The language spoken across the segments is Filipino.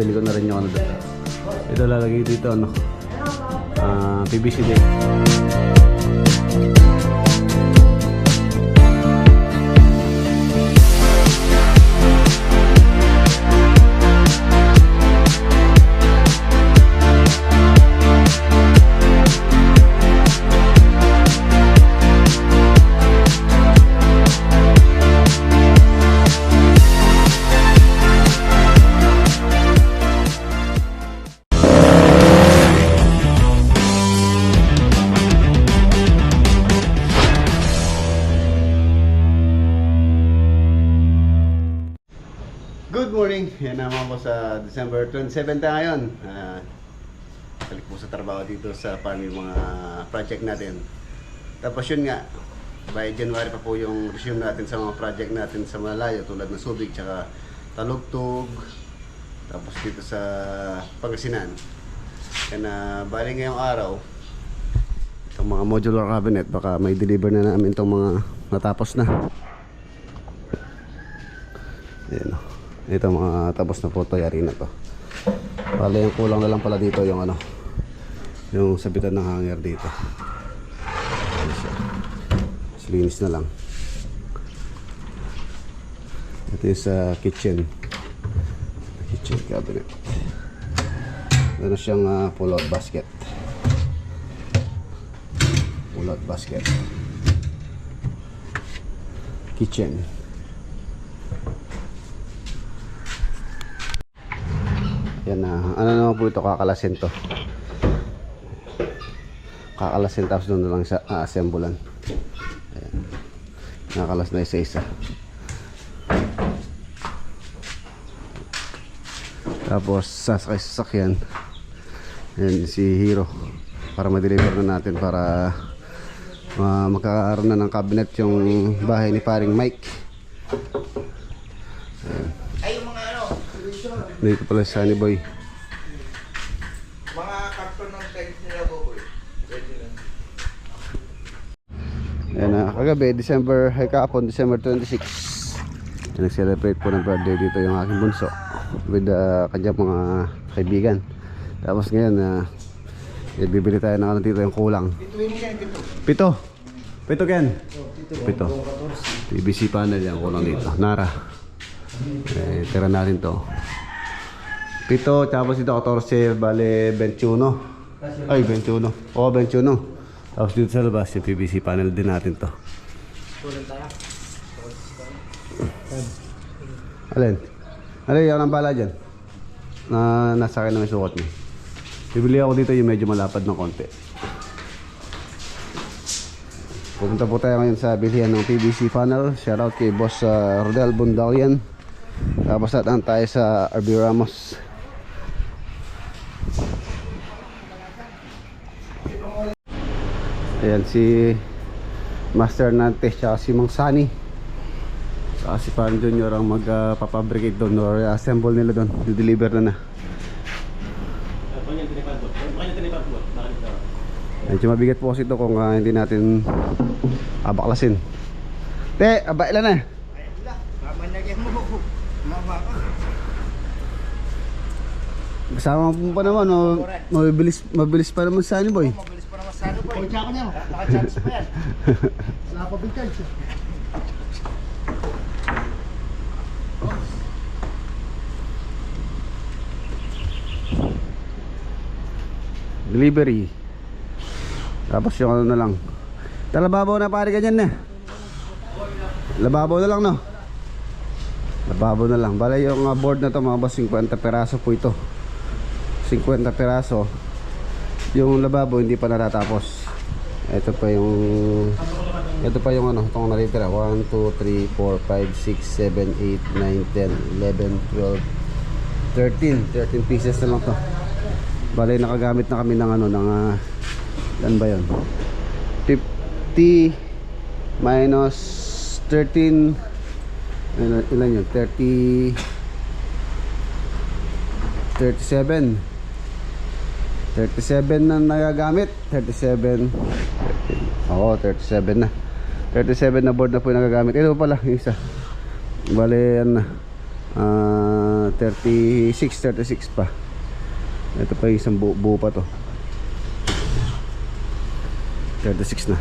nabili ko na rin yung ano dito. Ito lalagay dito ano, PVC din. Good morning! Yan naman po sa December 27 tayo ngayon. Balik po sa trabaho dito sa farming mga project natin. Tapos yun nga, by January pa po yung resume natin sa mga project natin sa malayo tulad ng Subic tsaka Talugtog. Tapos dito sa Pangasinan. Kaya bali ngayong araw, itong mga modular cabinet, baka may deliver na namin itong mga natapos na. Ayan o. Ito mga tapos na po yari na to. Bale yung kulang na lang pala dito yung ano, yung sabitan ng hanger dito. Linis na lang. Ito yung sa kitchen cabinet. Meron siyang pull out basket. Kitchen. Yan na, ano naman po ito, kakalasin to. Kakalasin tapos doon na lang sa assemblean. Ayan. Nakalas na isa-isa. Tapos sasakay sa sasakyan. Ayan si Hero. Para ma-deliver na natin para magkakaroon na ng cabinet yung bahay ni paring Mike. Ayan. Dito pala si Sunny Boy. Mga karton ng tiles nila boy. Ayan na, kagabi, kahapon, December 26. Nag-celebrate po ng birthday dito yung aking bunso with kanyang mga kaibigan. Tapos ngayon, bibili tayo ng ano dito yung kulang. Pito Ken? Pito. PVC panel yung kulang dito. Nara. Tira natin to. Pito, tapos dito 14, bale 21. Ay, 21. Oo, 21. Tapos dito sa labas, yung PVC panel din natin to. Alin? Alin, yan ang bala dyan. Nasa akin na may sukat niya. Bibili ako dito yung medyo malapad ng konti. Pupunta po tayo ngayon sa bilihan ng PVC panel. Shoutout kay Boss Rodel Bundalian. Tapos natin tayo sa RB Ramos. Ayan si Master Nantes tsaka si Mang Sunny. Tsaka si Pan Junior ang magpapabricate doon or assemble nila doon. Dideliver na. Medyo mabigat po kasi ito kung hindi natin baklasin. Te, aba ilan na? Mamanagyan mo. Mama ka. Kasama mo pa naman, mabilis pa naman Sunny Boy. Mabilis pa naman sa ano boy. Kaya ko niya. Naka-chance pa yan. Nakapabigyan siya. Delivery. Tapos yung ano na lang. Lababaw na pare ganyan na. Lababaw na lang no. Lababaw na lang. Bala yung board na to mga boss, 50 peraso po ito. 50 peraso. Yung lababo hindi pa natatapos. Ito pa yung ano, itong natitira. 1, 2, 3, 4, 5, 6, 7, 8, 9, 10, 11, 12, 13 pieces na lang to. Bale nakagamit na kami ng ano, ng ano ba yun, 50 minus 13, ilan yun, 37 na nagagamit. 37 oo, 37 na board na po yung nagagamit. Ito pala yung isa, bale yan na, 36 pa. Ito pa yung isang buo pa to. 36 na.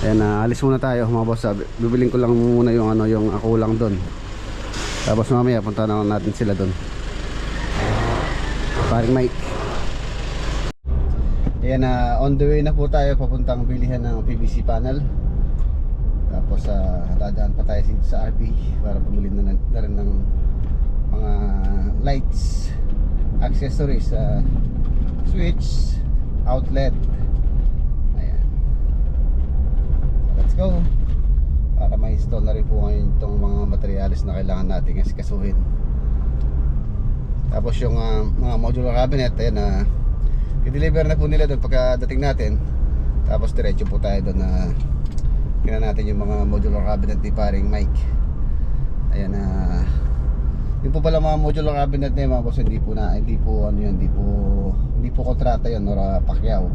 Ayan, alis muna tayo mga boss. Bibiling ko lang muna yung ano, yung ako lang doon. Tapos mamaya punta na natin sila doon. Paring Mike. Ayan, on the way na po tayo papuntang bilihan ng PVC panel. Tapos dadaan pa tayo sa RP para bumili na rin ng mga lights, accessories, switch, outlet. Ayan. Let's go. Para ma-install na rin po ngayon itong mga materials na kailangan natin asikasuhin. Tapos yung mga modular cabinet, ayan, i-deliver na po nila doon pagkadating natin. Tapos diretso po tayo doon na tingnan natin yung mga modular cabinet ni paring Mike. Ayan, yung po pala mga modular cabinet na yun mga boss, hindi po kontrata yun or pakyaw.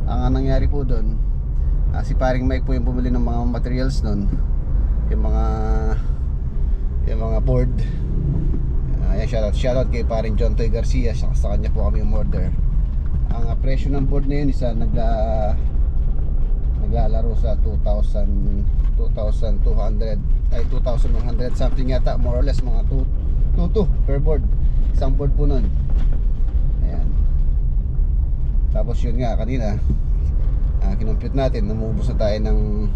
Ang nangyari po doon, si paring Mike po yung bumili ng mga materials noon, yung mga board. Ayan, shoutout kay paring John Toy Garcia, sa kanya po kami yung order. Ang presyo ng board na yun isa naglalaro sa 2,200 ay 2,100 something yata, more or less, mga 2 per board. Isang board po nun. Ayan. Tapos yun nga kanina, kinumpute natin, namubos na tayo ng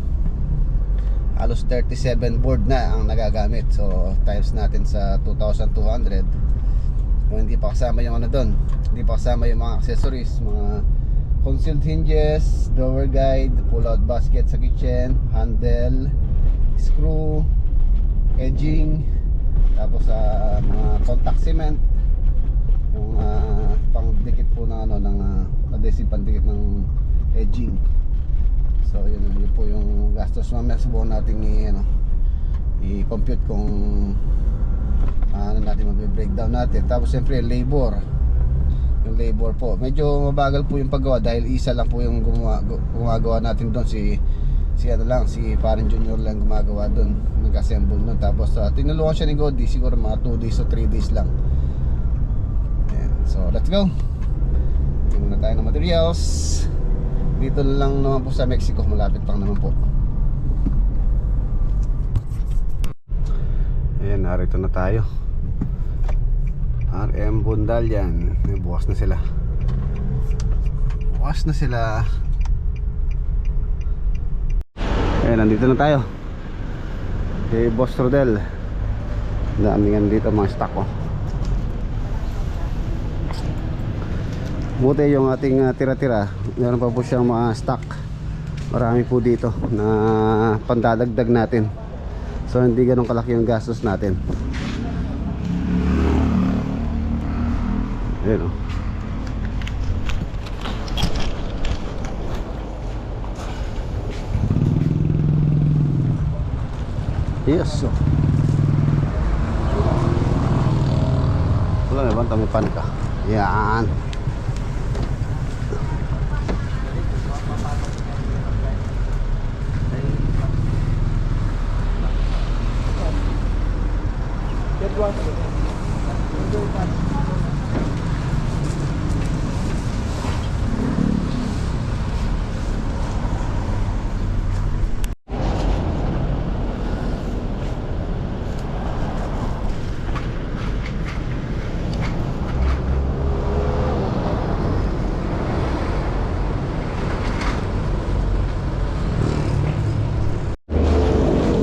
halos 37 board na ang nagagamit. So times natin sa 2,200. Kung hindi pa kasama yung ano doon, hindi pa kasama yung mga accessories, mga concealed hinges, drawer guide, pull out basket sa kitchen, handle, screw, edging, tapos mga contact cement, yung pangdikit po ng ano, ng adhesive pandikit ng edging. So yun po yung gastos. Mamaya subukan natin i-compute kung ano natin, mag-breakdown natin. Tapos siyempre yung labor po, medyo mabagal po yung paggawa dahil isa lang po yung gumagawa natin doon. Si Parang Junior lang gumagawa doon, nag-assemble nun. Tapos tinulungan siya ni Godi, siguro mga 2 days o 3 days lang. Ayan. So let's go. Tingnan na tayo ng materials. Dito lang naman po sa Mexico, malapit lang naman po. Ayan, narito na tayo. RM Bundalyan. Bukas na sila. Ayan, nandito na tayo kay Boss Rodel. Dami nga dito mga stock ko. Buti yung ating tira-tira, meron pa po siyang mga stock. Marami po dito na pandadagdag natin. So hindi ganun kalaki yung gastos natin. Ayan o. Yes. Wala na ba? Tamipan ka. Yan.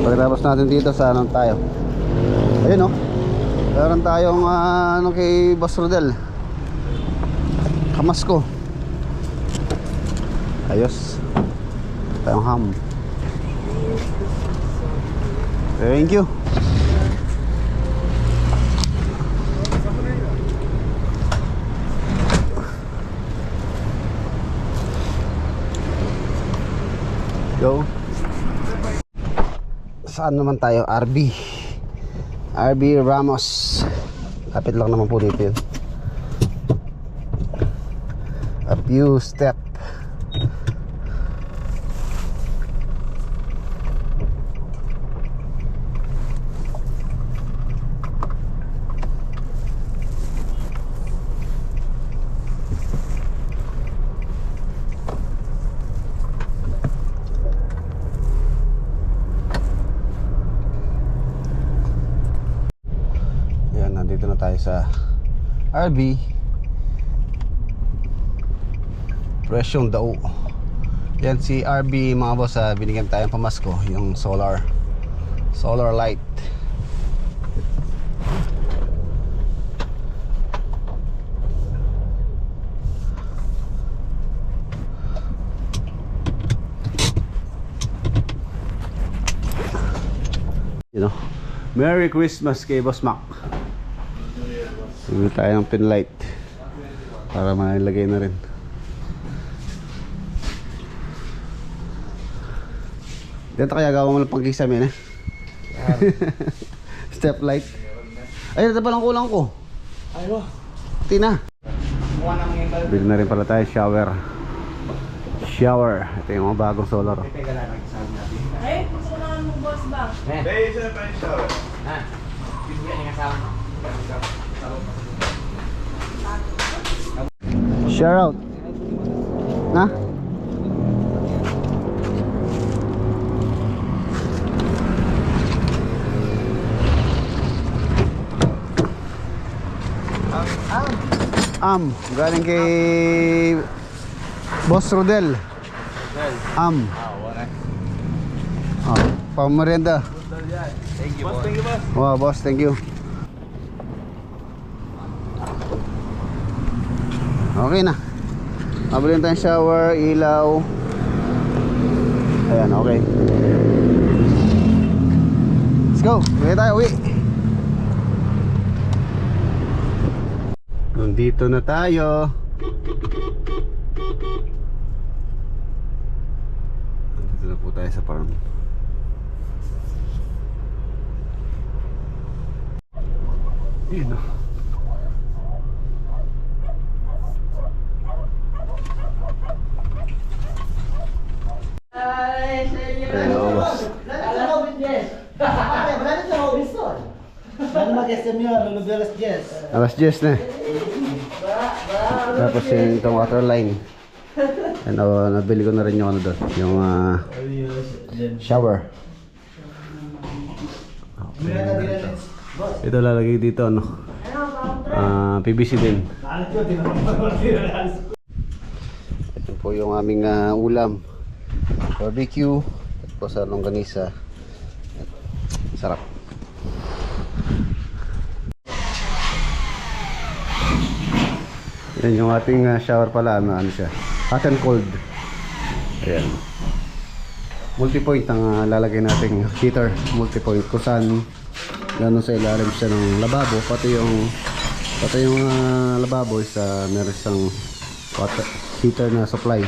Pagkatapos natin dito, sa anong tayo? Ayun o, meron tayong ano kay Boss Rodel, Kamasko. Ayos. Tayong ham. Thank you. Go. Saan naman tayo? RB Ramos. Kapit lang naman po dito yun. A few step. RB. Presyong dao. Yan si RB mga boss, binigyan tayong pamasko, yung solar light. You know, Merry Christmas kay Boss Mac. Bigyan tayo ng pin light para mailagay na rin. Dito kaya gawa mo ng pangkisam yan eh. Step light. Ay, ito pa lang kulang ko. Ayun. Tina. Bili na rin pala tayo shower. Ito yung mga bagong solar. Ay, gusto ko naman mong boss ba? Share out. Na? Galing kay Boss Rodel. Pamerienda. Thank you, boss. Thank you, boss. Wow, boss, thank you. Okay na. Mabilin tayong shower, ilaw. Ayan, okay. Let's go. Uwi tayo, uwi. Nandito na tayo. Nandito na po tayo sa farm. Yun o. Hello, boss. Ano mag-SM nyo? Lulubi alas 10. Alas 10 na. Tapos yung itong water line. Ano, nabili ko na rin yung ano doon. Yung shower. Ito lalagay dito ano. PVC din. Ito po yung aming ulam. Barbecue. At po sa longganisa. Sarap. Yan yung ating shower pala, ano siya, hot and cold. Ayan. Multi-point ang lalagay nating heater, multi-point kung saan gano'n sa ilalim siya ng lababo, pati yung lababo is meron siyang water heater na supply.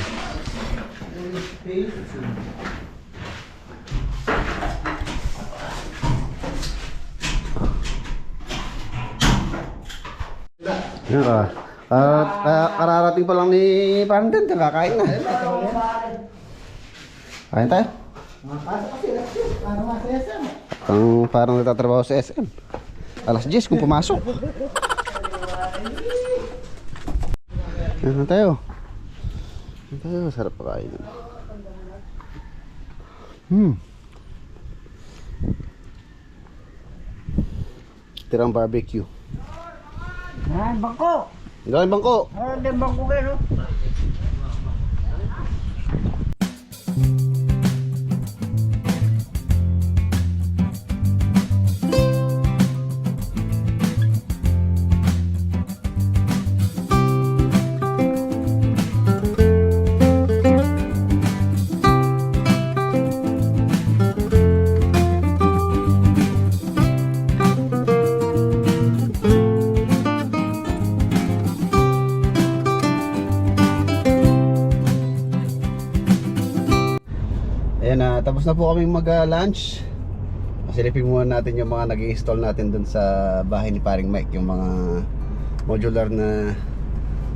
Yan ka. Kararating pa lang ni Brandon, kakain na. Kain tayo. Parang nagtatrabaho sa SM. Alas 10 kung pumasok. Yan tayo. Yan tayo, sarap pakain. Tirang barbecue. Ay, bangko! Galing bangko. Hindi bangko kayo. Ayan, tapos na po kaming mag-lunch. Silipin muna natin yung mga nag-i-install natin dun sa bahay ni Paring Mike, yung mga modular na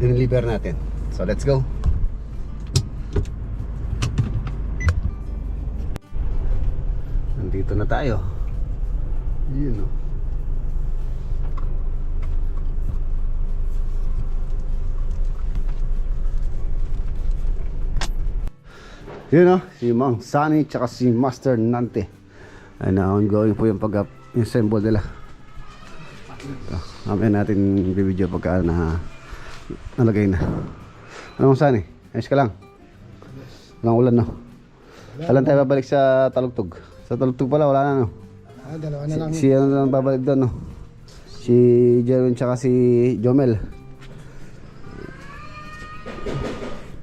diniliver natin. So let's go. Nandito na tayo. Yun o. Yun o, si Mang Sunny tsaka si Master Nante. Ay na ongoing po yung pag-assemble nila. Mamaya natin bibidyo pagka nalagay na. Ano mong sani? Ayos ka lang? Walang ulan, no? Kailan tayo babalik sa Talugtog? Sa Talugtog pala, wala na, no? Dalawa na lang. Si ano lang babalik doon, no? Si Jerwin tsaka si Jomel.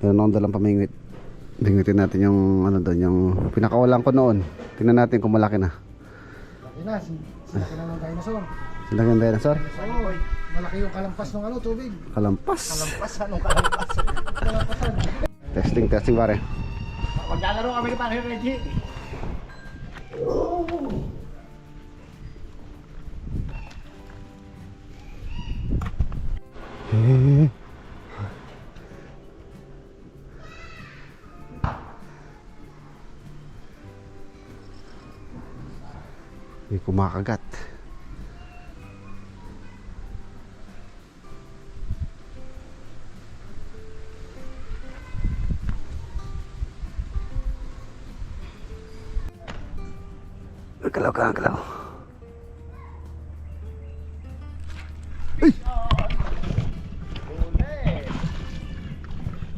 Meron akong dalang pamingwit. Bingwitin natin yung ano doon, yung pinakawalan ko noon. Tingnan natin kung malaki na. Laki na, silaki na ng dinosaur. Sila yung dinosaur? Oo, malaki yung kalampas ng ano, tubig. Kalampas. Kalampas, anong kalampas? Kalampasan. Testing pare. Maglalaro kami ni Pare Reggie. May kumakagat. Galaw ka, galaw.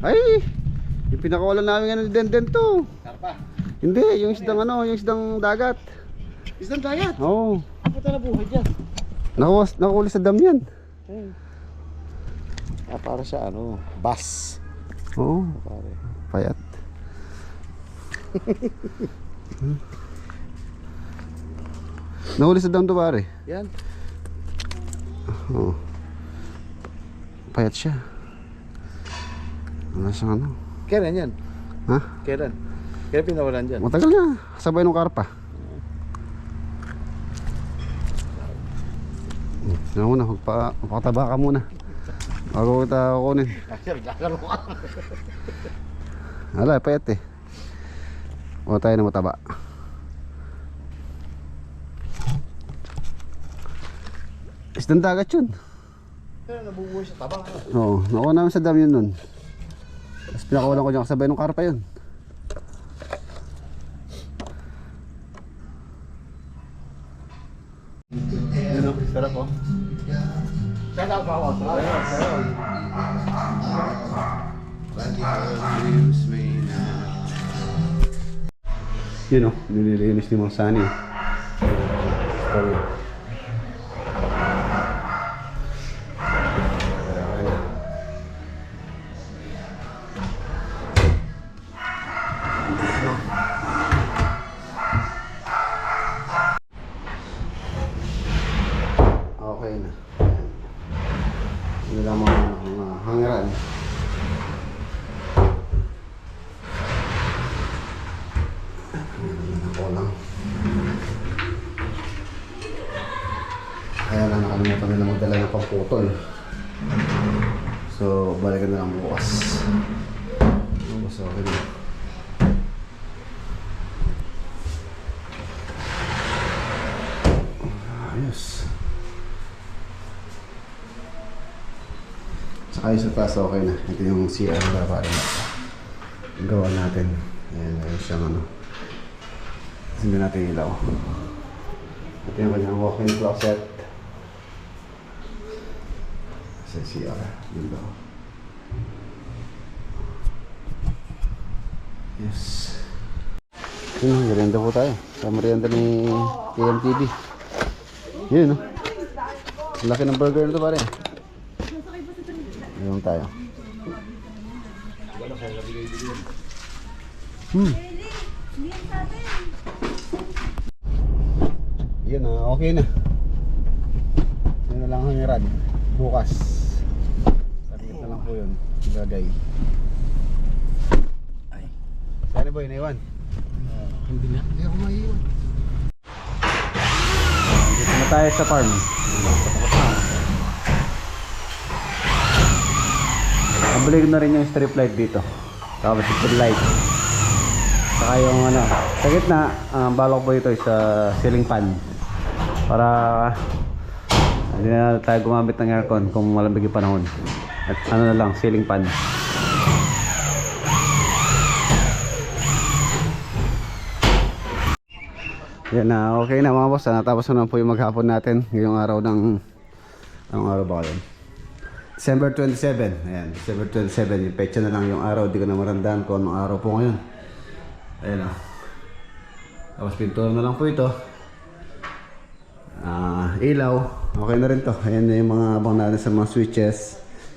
Ay! Yung pinakawalan namin ano, den to. Karpa. Hindi, yung isdang ano, yung isdang dagat. Isang dagat. Oo. Apa na buhay dyan? Nakahuli sa dam yan. Para siya ano, bass. Oo. Pare. Payat. Nahuli sa dam to pare. Yan. Oo. Payat siya. Wala siyang ano. Kailan yan? Ha? Kailan? Kailan pinawalan dyan? Matagal na. Sabay nung karpa. Ano muna, magpakataba ka muna. Bago kita kukunin. Naglalaro ka. Wala, payat eh. O tayo na mataba. Isdang dagat yun. Pero nabubuhay sa tabang ano? Oo, nakuha namin sa dam yun nun. Tapos pinakawalan ko dyan kasabay nung karpa yun. Yun o, sarap o. Shout out ba ako? Yun o, nililinis ni Mang Sani. Okay na. Yun lang mga hangaran. Ako lang. Kaya lang nakalimutan nila magdala ng pamputol. So, balikan na lang bukas. Bukas okay na. Ayos. Saka yung sa taas okay na. Ito yung CR na para gawa natin. Ayan, ayun siyang ano. Hindi natin ilaw. Ito yung kanyang walk-in closet. Sa CR. Yun daw. Yes. Yun, merienda po tayo. Sa merienda ni KMTV. Yun, no? Laki ng burger nito pare. Ayun tayo. Yun na, okay na. Yun na lang ang hangiran. Bukas. Saglit na lang po yun. Ilagay. Ay. Saan boy, naiwan? Hindi na. Hindi ako maiiwan. Dito na tayo sa farm. Nabili ko na rin yung strip light dito. Tapos strip light. Saka yung ano, sa gitna, balok po ito sa ceiling fan. Para hindi na tayo gumamit ng aircon kung malamig yung panahon. At ano na lang, ceiling fan. Yan na, okay na mga boss. Natapos na po yung maghapon natin ngayong araw ng Anong araw ba yun? December 27. Ayan, December 27. Yung pecha na lang yung araw. Di ko na marandaan kung anong araw po ngayon. Ayan o. Tapos pintura na lang po ito. Ilaw. Okay na rin to. Ayan na yung mga abang natin sa mga switches.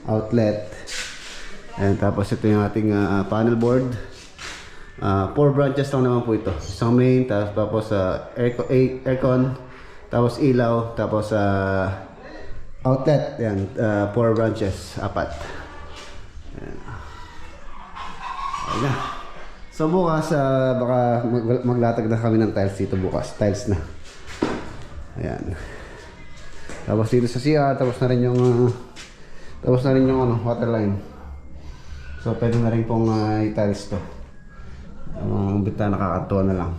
Outlet. Ayan, tapos ito yung ating panel board. 4 branches lang naman po ito. Isang main, tapos aircon, tapos ilaw, tapos outlet. Ayan, 4 branches, 4. Ayan. Ayan na. So bukas, baka maglatag na kami ng tiles dito bukas. Tiles na. Ayan. Tapos dito sa CR, tapos na rin yung water line. So pwede na rin pong i-tiles to. Ang bintana nakakantuan na lang.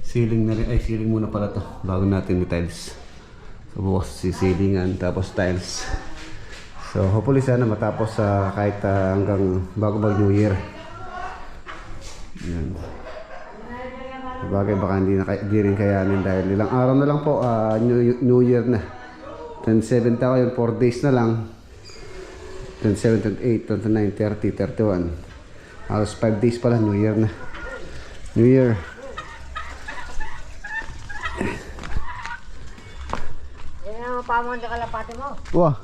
Ceiling na rin, ceiling muna pala to bago natin i-tiles. So bukas sisilingan tapos tiles. So hopefully sana matapos kahit hanggang bago mag New Year. Yan. Sabagay baka hindi rin kayanin dahil ilang araw na lang po New Year na. 27 tayo yun, 4 days na lang. 27, 28, 29, 30, 31. Halos 5 days pala New Year na. New Year. Yan ang pamon sa kalapati mo. Wah.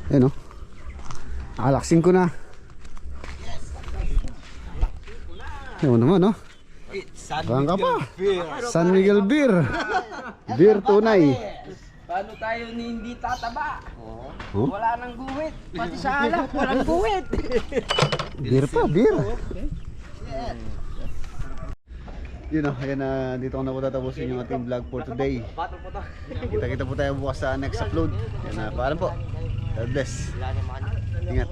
Ayan o. Nakalaksin ko na. Ayan mo naman o. Bang ka pa. San Miguel Beer. Beer tunay. Paano tayo ni hindi tataba? Oh? Wala nang guwit. Pati sa alak, walang guwit. Beer pa, beer. Yun o, ayan na, dito ko na po tatapusin yung ating vlog for today. Kita-kita po tayo bukas sa next upload. Yan na, paalam po. God bless. Ingat.